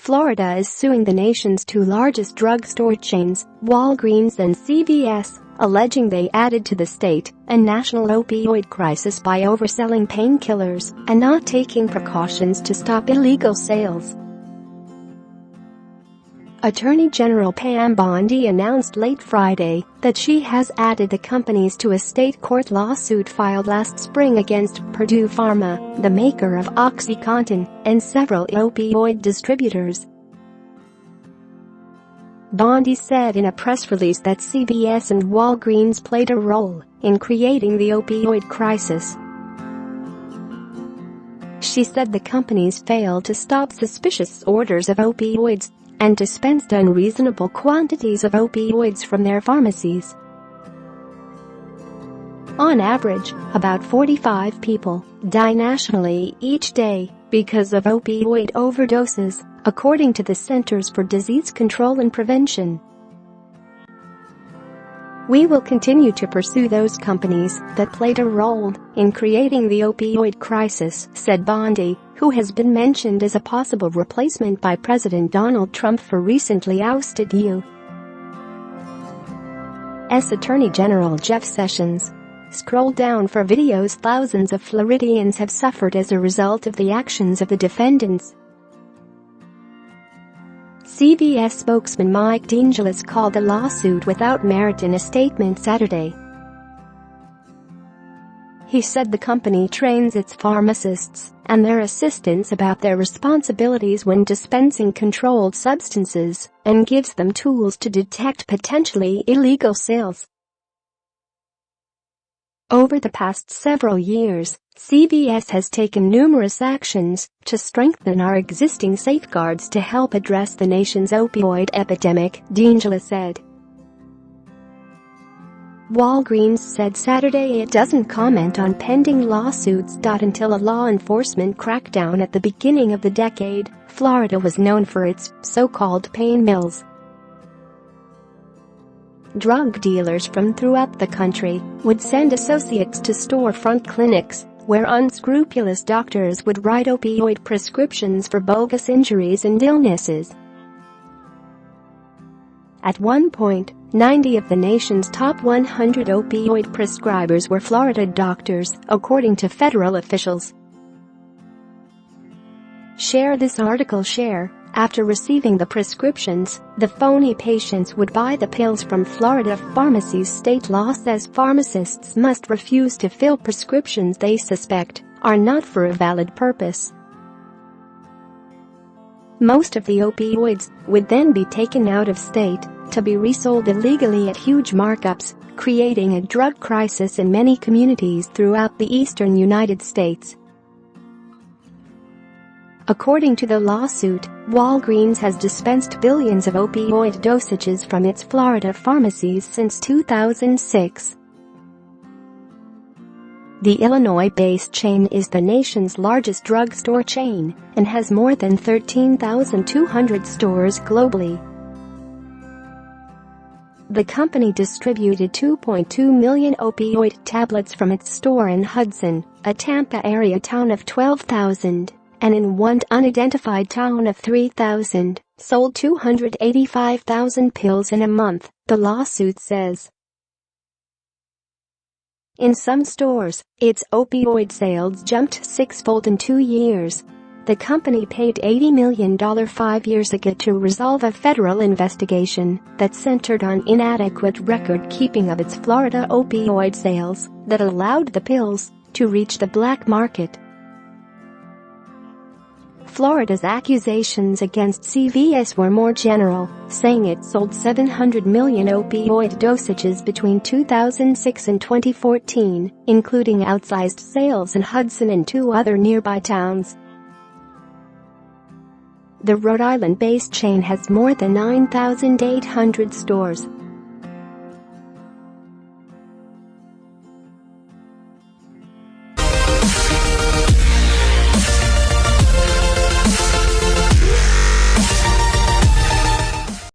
Florida is suing the nation's two largest drugstore chains, Walgreens and CVS, alleging they added to the state and national opioid crisis by overselling painkillers and not taking precautions to stop illegal sales. Attorney General Pam Bondi announced late Friday that she has added the companies to a state court lawsuit filed last spring against Purdue Pharma, the maker of OxyContin, and several opioid distributors. Bondi said in a press release that CVS and Walgreens played a role in creating the opioid crisis. She said the companies failed to stop suspicious orders of opioids and dispensed unreasonable quantities of opioids from their pharmacies. On average, about 45 people die nationally each day because of opioid overdoses, according to the Centers for Disease Control and Prevention. "We will continue to pursue those companies that played a role in creating the opioid crisis," said Bondi, who has been mentioned as a possible replacement by President Donald Trump for recently ousted U.S. Attorney General Jeff Sessions. Scroll down for videos. Thousands of Floridians have suffered as a result of the actions of the defendants. CVS spokesman Mike DeAngelis called the lawsuit without merit in a statement Saturday. He said the company trains its pharmacists and their assistants about their responsibilities when dispensing controlled substances and gives them tools to detect potentially illegal sales. Over the past several years, CVS has taken numerous actions to strengthen our existing safeguards to help address the nation's opioid epidemic, DeAngelis said. Walgreens said Saturday it doesn't comment on pending lawsuits. Until a law enforcement crackdown at the beginning of the decade, Florida was known for its so-called pain mills. Drug dealers from throughout the country would send associates to storefront clinics where unscrupulous doctors would write opioid prescriptions for bogus injuries and illnesses. At one point, 90 of the nation's top 100 opioid prescribers were Florida doctors, according to federal officials. Share this article. Share. After receiving the prescriptions, the phony patients would buy the pills from Florida pharmacies. State law says pharmacists must refuse to fill prescriptions they suspect are not for a valid purpose. Most of the opioids would then be taken out of state to be resold illegally at huge markups, creating a drug crisis in many communities throughout the eastern United States. According to the lawsuit, Walgreens has dispensed billions of opioid dosages from its Florida pharmacies since 2006. The Illinois-based chain is the nation's largest drugstore chain and has more than 13,200 stores globally. The company distributed 2.2 million opioid tablets from its store in Hudson, a Tampa area town of 12,000, and in one unidentified town of 3,000, sold 285,000 pills in a month, the lawsuit says. In some stores, its opioid sales jumped sixfold in 2 years. The company paid $80 million 5 years ago to resolve a federal investigation that centered on inadequate record-keeping of its Florida opioid sales that allowed the pills to reach the black market. Florida's accusations against CVS were more general, saying it sold 700 million opioid dosages between 2006 and 2014, including outsized sales in Hudson and 2 other nearby towns. The Rhode Island-based chain has more than 9,800 stores